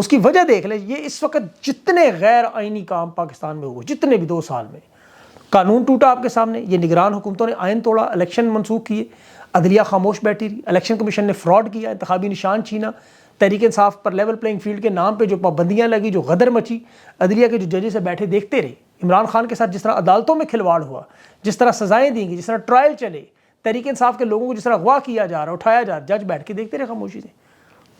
اس کی وجہ دیکھ لیں، یہ اس وقت جتنے غیر آئینی کام پاکستان میں ہوئے، جتنے بھی 2 سال میں، قانون ٹوٹا آپ کے سامنے، یہ نگران حکومتوں نے آئین توڑا، الیکشن منسوخ کیے، عدلیہ خاموش بیٹھی رہی، الیکشن کمیشن نے فراڈ کیا، انتخابی نشان چھینا، تحریک انصاف پر لیول پلینگ فیلڈ کے نام پہ جو پابندیاں لگی، جو غدر مچی، عدلیہ کے جو ججز سے بیٹھے دیکھتے رہے، عمران خان کے ساتھ جس طرح عدالتوں میں کھلواڑ ہوا، جس طرح سزائیں دیں گی، جس طرح ٹرائل چلے، تحریک انصاف کے لوگوں کو جس طرح اغوا کیا جا رہا، اٹھایا جا رہا، جج بیٹھ کے دیکھتے رہے خاموشی سے۔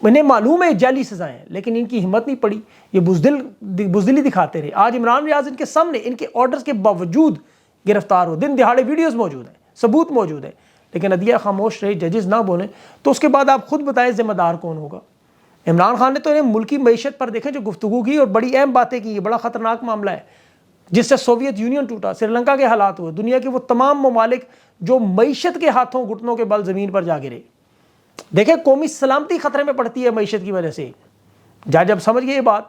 انہیں معلوم ہے جعلی سزائیں ہیں، لیکن ان کی ہمت نہیں پڑی، یہ بزدلی دکھاتے رہے۔ آج عمران ریاض ان کے سامنے ان کے آرڈرز کے باوجود گرفتار ہو، دن دہاڑے ویڈیوز موجود ہیں، ثبوت موجود ہیں، لیکن عدلیہ خاموش رہے، ججز نہ بولیں، تو اس کے بعد آپ خود بتائیں ذمہ دار کون ہوگا؟ عمران خان نے تو انہیں ملکی معیشت پر دیکھیں جو گفتگو کی اور بڑی اہم باتیں کی، یہ بڑا خطرناک معاملہ ہے جس سے سوویت یونین ٹوٹا، سری لنکا کے حالات ہوئے، دنیا کے وہ تمام ممالک جو معیشت کے ہاتھوں گھٹنوں کے بل زمین پر جا گرے۔ دیکھیں قومی سلامتی خطرے میں پڑتی ہے معیشت کی وجہ سے۔ جب سمجھ گئے یہ بات،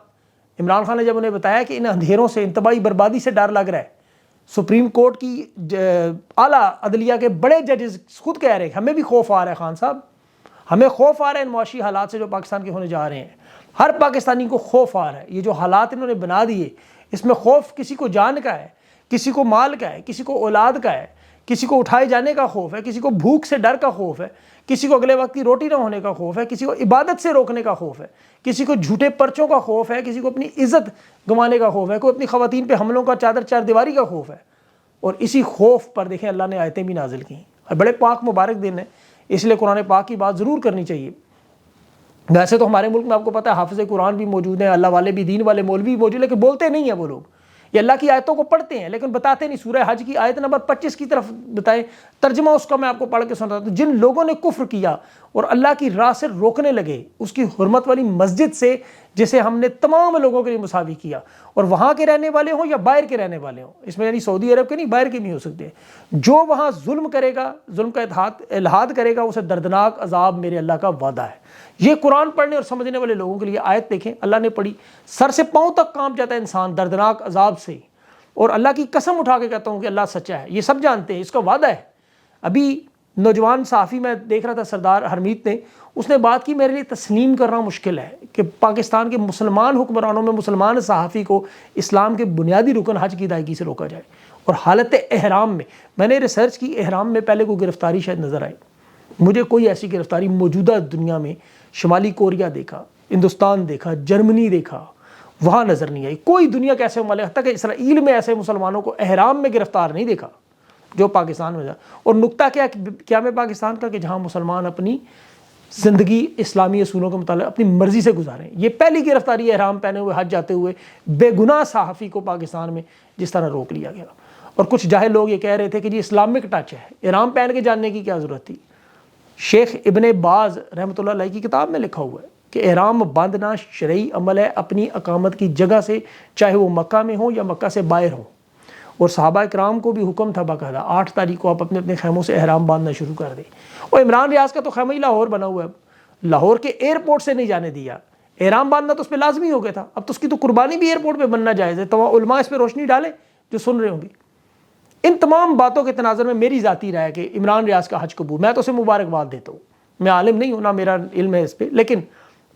عمران خان نے جب انہیں بتایا کہ ان اندھیروں سے، انتباہی بربادی سے ڈر لگ رہا ہے، سپریم کورٹ کی اعلیٰ عدلیہ کے بڑے ججز خود کہہ رہے ہیں ہمیں بھی خوف آ رہا ہے، خان صاحب ہمیں خوف آ رہا ہے ان معاشی حالات سے جو پاکستان کے ہونے جا رہے ہیں، ہر پاکستانی کو خوف آ رہا ہے۔ یہ جو حالات انہوں نے بنا دیے، اس میں خوف کسی کو جان کا ہے، کسی کو مال کا ہے، کسی کو اولاد کا ہے، کسی کو اٹھائے جانے کا خوف ہے، کسی کو بھوک سے ڈر کا خوف ہے، کسی کو اگلے وقت کی روٹی نہ ہونے کا خوف ہے، کسی کو عبادت سے روکنے کا خوف ہے، کسی کو جھوٹے پرچوں کا خوف ہے، کسی کو اپنی عزت گنوانے کا خوف ہے، کوئی اپنی خواتین پہ حملوں کا چادر چار دیواری کا خوف ہے۔ اور اسی خوف پر دیکھیں اللہ نے آیتیں بھی نازل کی، اور بڑے پاک مبارک دن ہے، اس لیے قرآن پاک کی بات ضرور کرنی چاہیے۔ ویسے تو ہمارے ملک میں آپ کو پتہ ہے حافظ قرآن بھی موجود ہیں، اللہ والے بھی، دین والے مولوی بھی موجود، لیکن بولتے نہیں ہیں وہ لوگ، یہ اللہ کی آیتوں کو پڑھتے ہیں لیکن بتاتے نہیں۔ سورہ حج کی آیت نمبر 25 کی طرف بتائیں، ترجمہ اس کا میں آپ کو پڑھ کے سناتا ہوں۔ جن لوگوں نے کفر کیا اور اللہ کی راہ سے روکنے لگے اس کی حرمت والی مسجد سے، جسے ہم نے تمام لوگوں کے لیے مساوی کیا، اور وہاں کے رہنے والے ہوں یا باہر کے رہنے والے ہوں، اس میں یعنی سعودی عرب کے نہیں، باہر کے بھی ہو سکتے ہیں، جو وہاں ظلم کرے گا، ظلم کا الحاد کرے گا، اسے دردناک عذاب میرے اللہ کا وعدہ ہے۔ یہ قرآن پڑھنے اور سمجھنے والے لوگوں کے لیے آیت دیکھیں، اللہ نے پڑھی، سر سے پاؤں تک کانپ جاتا ہے انسان دردناک عذاب سے، اور اللہ کی قسم اٹھا کے کہتا ہوں کہ اللہ سچا ہے، یہ سب جانتے ہیں، اس کا وعدہ ہے۔ ابھی نوجوان صحافی میں دیکھ رہا تھا، سردار ہرمیت نے، اس نے بات کی، میرے لیے تسلیم کرنا مشکل ہے کہ پاکستان کے مسلمان حکمرانوں میں مسلمان صحافی کو اسلام کے بنیادی رکن حج کی ادائیگی سے روکا جائے، اور حالت احرام میں نے ریسرچ کی، احرام میں پہلے کوئی گرفتاری شاید نظر آئی، مجھے کوئی ایسی گرفتاری موجودہ دنیا میں، شمالی کوریا دیکھا، ہندوستان دیکھا، جرمنی دیکھا، وہاں نظر نہیں آئی۔ کوئی دنیا کے ایسے ممالک، حتیٰ کہ اسرائیل میں ایسے مسلمانوں کو احرام میں گرفتار نہیں دیکھا جو پاکستان میں۔ اور نقطہ کیا میں پاکستان کا، کہ جہاں مسلمان اپنی زندگی اسلامی اصولوں کے مطابق اپنی مرضی سے گزاریں۔ یہ پہلی گرفتاری احرام پہنے ہوئے حج جاتے ہوئے بے گناہ صحافی کو پاکستان میں جس طرح روک لیا گیا۔ اور کچھ جاہل لوگ یہ کہہ رہے تھے کہ جی اسلامک ٹچ ہے، احرام پہن کے جاننے کی کیا ضرورت تھی۔ شیخ ابن باز رحمۃ اللہ علیہ کی کتاب میں لکھا ہوا ہے کہ احرام باندھنا شرعی عمل ہے اپنی اقامت کی جگہ سے، چاہے وہ مکہ میں ہو یا مکہ سے باہر ہو، اور صحابہ کرام کو بھی حکم تھا باقاعدہ 8 تاریخ کو آپ اپنے اپنے خیموں سے احرام باندھنا شروع کر دیں۔ اور عمران ریاض کا تو خیمہ ہی لاہور بنا ہوا ہے، لاہور کے ایئرپورٹ سے نہیں جانے دیا، احرام باندھنا تو اس پہ لازمی ہو گیا تھا، اب تو اس کی تو قربانی بھی ایئرپورٹ پہ بننا جائز ہے۔ تو علماء اس پہ روشنی ڈالیں جو سن رہے ہوں گے۔ ان تمام باتوں کے تناظر میں میری ذاتی رائے ہے کہ عمران ریاض کا حج قبول، میں تو اسے مبارکباد دیتا ہوں، میں عالم نہیں ہوں، نہ میرا علم ہے اس پہ، لیکن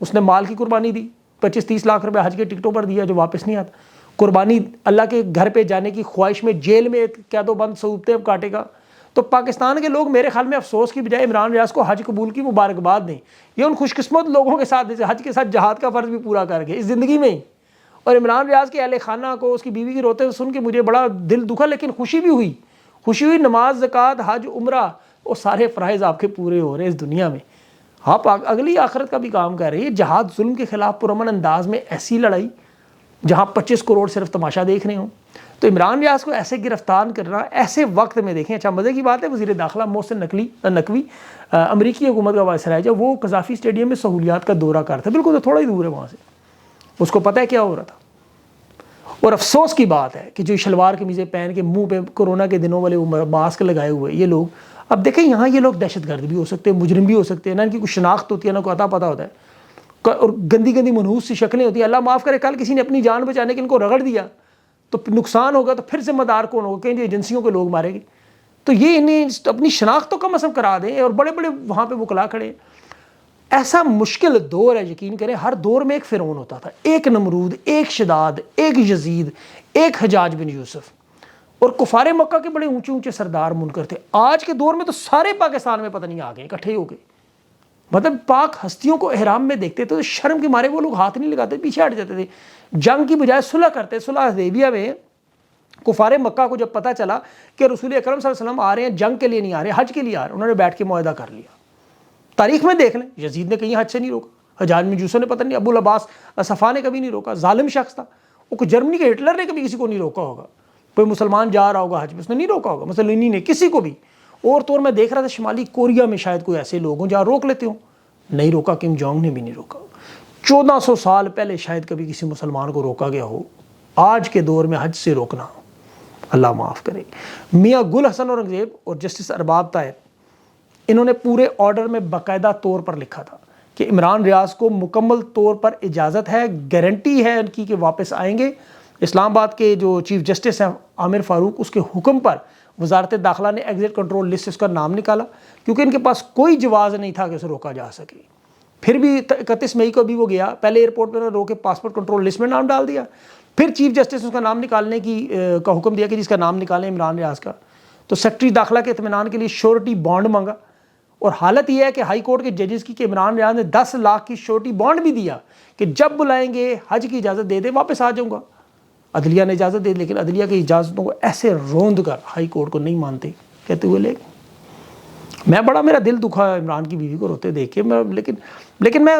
اس نے مال کی قربانی دی، 25-30 لاکھ روپے حج کے ٹکٹوں پر دیا جو واپس نہیں آتا، قربانی اللہ کے گھر پہ جانے کی خواہش میں جیل میں قید و بند صعوبتیں اب کاٹے گا۔ تو پاکستان کے لوگ میرے خیال میں افسوس کی بجائے عمران ریاض کو حج قبول کی مبارکباد دیں، یہ ان خوش قسمت لوگوں کے ساتھ حج کے ساتھ جہاد کا فرض بھی پورا کر گئے اس زندگی میں ہی۔ اور عمران ریاض کے اہل خانہ کو، اس کی بیوی کی روتے ہوئے سن کے مجھے بڑا دل دکھا، لیکن خوشی بھی ہوئی، نماز، زکوٰۃ، حج، عمرہ، وہ سارے فرائض آپ کے پورے ہو رہے ہیں اس دنیا میں، آپ اگلی آخرت کا بھی کام کر رہے ہیں۔ جہاد ظلم کے خلاف پرامن انداز میں ایسی لڑائی جہاں 25 کروڑ صرف تماشا دیکھ رہے ہوں، تو عمران ریاض کو ایسے گرفتار کرنا ایسے وقت میں، دیکھیں اچھا مزے کی بات ہے، وزیر داخلہ محسن نقوی امریکی حکومت کا وائسرائے جب وہ قذافی اسٹیڈیم میں سہولیات کا دورہ کرتا ہے، بالکل تو تھوڑا ہی دور ہے وہاں سے، اس کو پتہ ہے کیا ہو رہا تھا۔ اور افسوس کی بات ہے کہ جو شلوار قمیضیں پہن کے منہ پہ کورونا کے دنوں والے ماسک لگائے ہوئے یہ لوگ، اب دیکھیں یہاں یہ لوگ دہشت گرد بھی ہو سکتے ہیں، مجرم بھی ہو سکتے ہیں، نہ ان کی کوئی شناخت ہوتی ہے نہ کوئی عطا پتہ ہوتا ہے، اور گندی گندی منحوس سی شکلیں ہوتی ہیں۔ اللہ معاف کرے، کل کسی نے اپنی جان بچانے کے ان کو رگڑ دیا تو نقصان ہوگا، تو پھر ذمہ دار کون ہوگا؟ کہیں ایجنسیوں کے لوگ مارے گے، تو یہ انہیں اپنی شناخت تو کم از کم کرا دیں، اور بڑے بڑے وہاں پہ وکلا کھڑے ہیں۔ ایسا مشکل دور ہے، یقین کریں ہر دور میں ایک فرعون ہوتا تھا، ایک نمرود، ایک شداد، ایک یزید، ایک حجاج بن یوسف، اور کفار مکہ کے بڑے اونچے اونچے سردار منکر تھے۔ آج کے دور میں تو سارے پاکستان میں پتہ نہیں آ گئے، اکٹھے ہو گئے، مطلب پاک ہستیوں کو احرام میں دیکھتے تو شرم کے مارے وہ لوگ ہاتھ نہیں لگاتے، پیچھے ہٹ جاتے تھے، جنگ کی بجائے صلح کرتے۔ صلح حدیبیہ میں کفار مکہ کو جب پتہ چلا کہ رسول اکرم صلی اللہ علیہ وسلم آ رہے ہیں، جنگ کے لیے نہیں آ رہے، حج کے لیے آ رہے ہیں، انہوں نے بیٹھ کے معاہدہ کر لیا۔ تاریخ میں دیکھ لیں، یزید نے کہیں حج سے نہیں روکا، حجاج بن یوسف نے پتہ نہیں، ابو العباس صفا نے کبھی نہیں روکا، ظالم شخص تھا وہ، جرمنی کے ہٹلر نے کبھی کسی کو نہیں روکا ہوگا، کوئی مسلمان جا رہا ہوگا حج میں اس نے نہیں روکا ہوگا، مسلمین نے کسی کو بھی۔ اور طور میں دیکھ رہا تھا شمالی کوریا میں شاید کوئی ایسے لوگ ہوں جہاں روک لیتے ہوں، نہیں روکا، کم جونگ نے بھی نہیں روکا۔ 1400 سال پہلے شاید کبھی کسی مسلمان کو روکا گیا ہو، آج کے دور میں حج سے روکنا، اللہ معاف کرے۔ میاں گل حسن اورنگزیب اور جسٹس ارباب طاہر، انہوں نے پورے آرڈر میں باقاعدہ طور پر لکھا تھا کہ عمران ریاض کو مکمل طور پر اجازت ہے، گارنٹی ہے ان کی کہ واپس آئیں گے۔ اسلام آباد کے جو چیف جسٹس ہیں عامر فاروق، اس کے حکم پر وزارت داخلہ نے ایگزٹ کنٹرول لسٹ سے اس کا نام نکالا، کیونکہ ان کے پاس کوئی جواز نہیں تھا کہ اسے روکا جا سکے۔ پھر بھی 31 مئی کو بھی وہ گیا، پہلے ایئرپورٹ پہ روکے پاسپورٹ کنٹرول لسٹ میں نام ڈال دیا، پھر چیف جسٹس نے اس کا نام نکالنے کا حکم دیا کہ جس کا نام نکالیں عمران ریاض کا، تو سیکرٹری داخلہ کے اطمینان کے لیے شیورٹی بانڈ مانگا، اور حالت یہ ہے کہ ہائی کورٹ کے ججز کی کہ عمران ریاض نے 10 لاکھ کی شیورٹی بانڈ بھی دیا کہ جب بلائیں گے حج کی اجازت دے دیں واپس آ جاؤں گا۔ عدلیہ نے اجازت دے دی، لیکن عدلیہ کی اجازتوں کو ایسے روند کر ہائی کورٹ کو نہیں مانتے، کہتے ہوئے میرا دل دکھا عمران کی بیوی کو روتے دیکھ کے، لیکن میں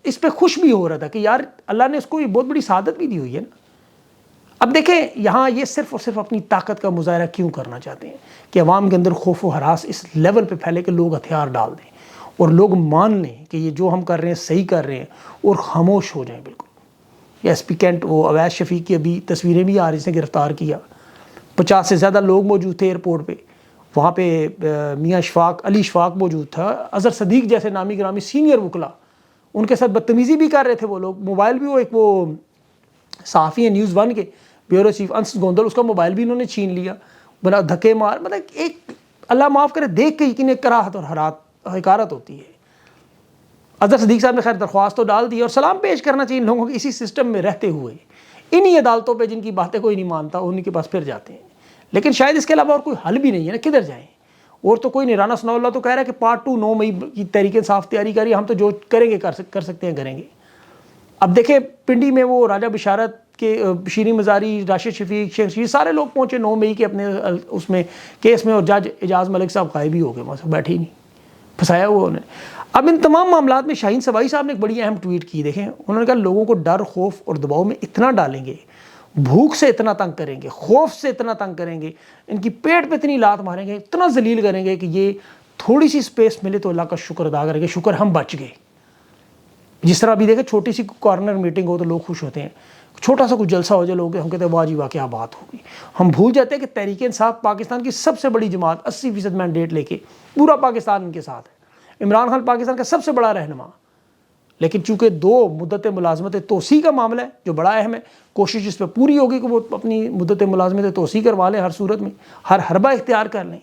اس پہ خوش بھی ہو رہا تھا کہ یار اللہ نے اس کو یہ بہت بڑی سعادت بھی دی ہوئی ہے نا۔ اب دیکھیں یہاں یہ صرف اور صرف اپنی طاقت کا مظاہرہ کیوں کرنا چاہتے ہیں کہ عوام کے اندر خوف و ہراس اس لیول پہ پھیلے کہ لوگ ہتھیار ڈال دیں اور لوگ مان لیں کہ یہ جو ہم کر رہے ہیں صحیح کر رہے ہیں، اور خاموش ہو جائیں بالکل۔ ایس پی کینٹ، وہ اویس شفیق کی ابھی تصویریں بھی آ رہی سے گرفتار کیا، 50 سے زیادہ لوگ موجود تھے ایئرپورٹ پہ، وہاں پہ میاں علی اشفاق موجود تھا، اظہر صدیق جیسے نامی گرامی سینئر وکلا، ان کے ساتھ بدتمیزی بھی کر رہے تھے وہ لوگ، موبائل بھی وہ صحافی ہیں نیوز 1 کے بیورو چیف انس گوندل، اس کا موبائل بھی انہوں نے چھین لیا، بنا دھکے مار، مطلب ایک اللہ معاف کرے دیکھ کے یقین کراہت اور حقارت ہوتی ہے۔ اظہر صدیق صاحب نے خیر درخواست تو ڈال دی اور سلام پیش کرنا چاہیے لوگوں کے اسی سسٹم میں رہتے ہوئے، انہی عدالتوں پہ جن کی باتیں کوئی نہیں مانتا انہی کے پاس پھر جاتے ہیں، لیکن شاید اس کے علاوہ اور کوئی حل بھی نہیں ہے نا، کدھر جائیں؟ اور تو کوئی نہیں، رانا ثناء اللہ تو کہہ رہا ہے کہ پارٹ 2 9 مئی کی تحریک انصاف تیاری کری، ہم تو جو کریں گے کر سکتے ہیں کریں گے۔ اب دیکھیں پنڈی میں وہ راجہ بشارت کے شیریں مزاری، راشد شفیق، شیخ شفیق، سارے لوگ پہنچے 9 مئی کے اپنے اس میں کیس میں، اور جج اعجاز ملک صاحب غائب ہی ہو گئے، وہاں سے بیٹھے ہی نہیں، پھنسایا ہوا انہیں۔ اب ان تمام معاملات میں شاہین سوائی صاحب نے ایک بڑی اہم ٹویٹ کی، دیکھیں انہوں نے کہا لوگوں کو ڈر، خوف اور دباؤ میں اتنا ڈالیں گے، بھوک سے اتنا تنگ کریں گے، خوف سے اتنا تنگ کریں گے، ان کی پیٹ پہ اتنی لات ماریں گے، اتنا ذلیل کریں گے کہ یہ تھوڑی سی سپیس ملے تو اللہ کا شکر ادا کریں گے، شکر ہم بچ گئے۔ جس طرح بھی دیکھیں چھوٹی سی کارنر میٹنگ ہو تو لوگ خوش ہوتے ہیں، چھوٹا سا کچھ جلسہ ہو جائے لوگ ہم کہتے ہیں واہ جی واہ کیا بات ہوگی، ہم بھول جاتے ہیں کہ تحریک انصاف پاکستان کی سب سے بڑی جماعت، 80% مینڈیٹ لے کے پورا پاکستان ان کے ساتھ ہے، عمران خان پاکستان کا سب سے بڑا رہنما، لیکن چونکہ 2 مدت ملازمت توسیع کا معاملہ ہے جو بڑا اہم ہے، کوشش اس پہ پوری ہوگی کہ وہ اپنی مدت ملازمت توسیع کروا لیں، ہر صورت میں ہر حربہ اختیار کر لیں،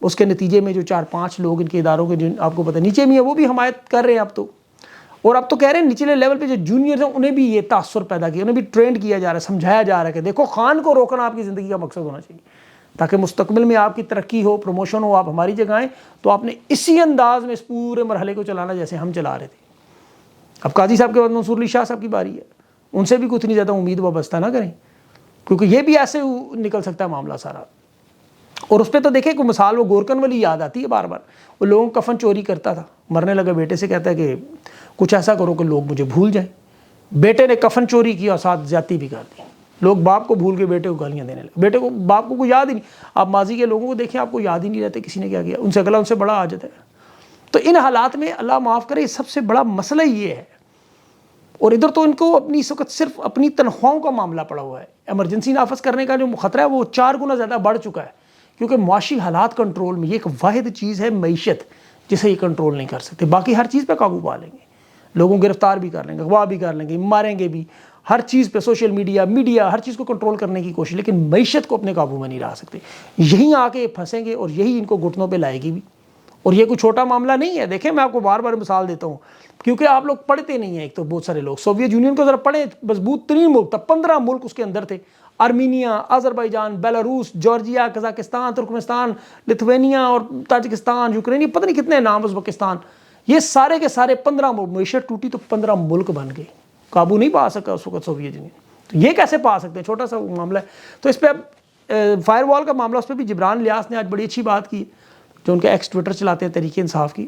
اس کے نتیجے میں جو 4-5 لوگ ان کے اداروں کے جن آپ کو پتہ نیچے بھی ہیں وہ بھی حمایت کر رہے ہیں اب تو کہہ رہے ہیں نچلے لیول پہ جو جونیئرز ہیں انہیں بھی یہ تاثر پیدا کیا، انہیں بھی ٹرینڈ کیا جا رہا ہے، سمجھایا جا رہا ہے کہ دیکھو خان کو روکنا آپ کی زندگی کا مقصد ہونا چاہیے تاکہ مستقبل میں آپ کی ترقی ہو، پروموشن ہو، آپ ہماری جگہ آئیں، تو آپ نے اسی انداز میں اس پورے مرحلے کو چلانا جیسے ہم چلا رہے تھے۔ اب قاضی صاحب کے بعد منصور علی شاہ صاحب کی باری ہے، ان سے بھی کچھ نہیں زیادہ امید وابستہ نہ کریں، کیونکہ یہ بھی ایسے نکل سکتا ہے معاملہ سارا۔ اور اس پہ تو دیکھیں کوئی مثال وہ گورکن والی یاد آتی ہے بار بار، وہ لوگوں کا کفن چوری کرتا تھا، مرنے لگا بیٹے سے کہتا ہے کہ کچھ ایسا کرو کہ لوگ مجھے بھول جائیں، بیٹے نے کفن چوری کیا اور ساتھ زیادتی بھی کر دی، لوگ باپ کو بھول کے بیٹے کو گالیاں دینے لگے، بیٹے کو باپ کو کوئی یاد ہی نہیں، آپ ماضی کے لوگوں کو دیکھیں آپ کو یاد ہی نہیں رہتے کسی نے کیا کیا، ان سے اگلا ان سے بڑا حاجت ہے۔ تو ان حالات میں اللہ معاف کرے سب سے بڑا مسئلہ یہ ہے، اور ادھر تو ان کو اپنی اس وقت صرف اپنی تنخواہوں کا معاملہ پڑا ہوا ہے، ایمرجنسی نافذ کرنے کا جو خطرہ ہے وہ 4 گنا زیادہ بڑھ چکا ہے، کیونکہ معاشی حالات کنٹرول میں یہ ایک واحد چیز ہے معیشت جسے یہ کنٹرول نہیں کر سکتے، باقی ہر چیز پہ قابو پا لیں گے، لوگوں گرفتار بھی کر لیں گے، اغوا بھی کر لیں گے، ماریں گے بھی، ہر چیز پہ سوشل میڈیا ہر چیز کو کنٹرول کرنے کی کوشش، لیکن معیشت کو اپنے قابو میں نہیں لا سکتے، یہیں آ کے پھنسیں گے اور یہی ان کو گھٹنوں پہ لائے گی بھی، اور یہ کوئی چھوٹا معاملہ نہیں ہے. دیکھیں میں آپ کو بار بار مثال دیتا ہوں کیونکہ آپ لوگ پڑھتے نہیں ہیں. ایک تو بہت سارے لوگ سوویت یونین کو ذرا پڑھیں, مضبوط ترین ملک تھا, 15 ملک اس کے اندر تھے, Armenia, Azerbaijan, Belarus, Georgia, Kazakhstan, Turkmenistan, Lithuania اور تاجکستان, یوکرین, یہ پتہ نہیں کتنے نام, ازبکستان, یہ سارے کے سارے 15 ملک. معیشت ٹوٹی تو 15 ملک بن گئے. قابو نہیں پا سکا اس وقت سوویت یونین. تو یہ کیسے پا سکتے ہیں, چھوٹا سا معاملہ ہے. تو اس پہ اب فائر وال کا معاملہ, اس پہ بھی جبران الیاس نے آج بڑی اچھی بات کی, جو ان کا ایکس ٹویٹر چلاتے ہیں تحریک انصاف کی,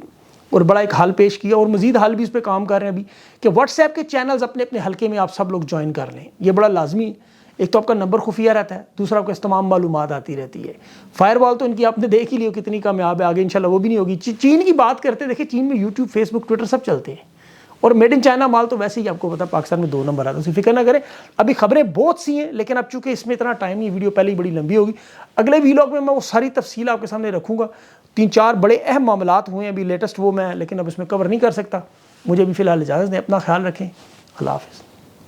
اور بڑا ایک حل پیش کیا, اور مزید حل بھی اس پہ کام کر رہے ہیں ابھی کہ واٹس ایپ کے چینلز اپنے اپنے حلقے میں آپ سب لوگ جوائن کر لیں. یہ بڑا لازمی ہے. ایک تو آپ کا نمبر خفیہ رہتا ہے, دوسرا آپ کو اس تمام معلومات آتی رہتی ہے. فائر وال تو ان کی آپ نے دیکھ ہی لی کتنی کامیاب ہے, آگے انشاءاللہ وہ بھی نہیں ہوگی. چین کی بات کرتے ہیں, دیکھیں چین میں یوٹیوب, فیس بک, ٹویٹر سب چلتے ہیں, اور میڈ ان چائنا مال تو ویسے ہی آپ کو پتا پاکستان میں 2 نمبر آتا ہے. اس کی فکر نہ کریں, ابھی خبریں بہت سی ہیں, لیکن اب چونکہ اس میں اتنا ٹائم نہیں, ویڈیو پہلے ہی بڑی لمبی ہوگی. اگلے ویلاگ میں وہ ساری تفصیل آپ کے سامنے رکھوں گا. 3-4 بڑے اہم معاملات ہوئے ہیں ابھی لیٹسٹ, وہ میں لیکن اب اس میں کور نہیں کر سکتا. مجھے بھی فی الحال اجازت دیں, اپنا خیال رکھیں, اللہ حافظ.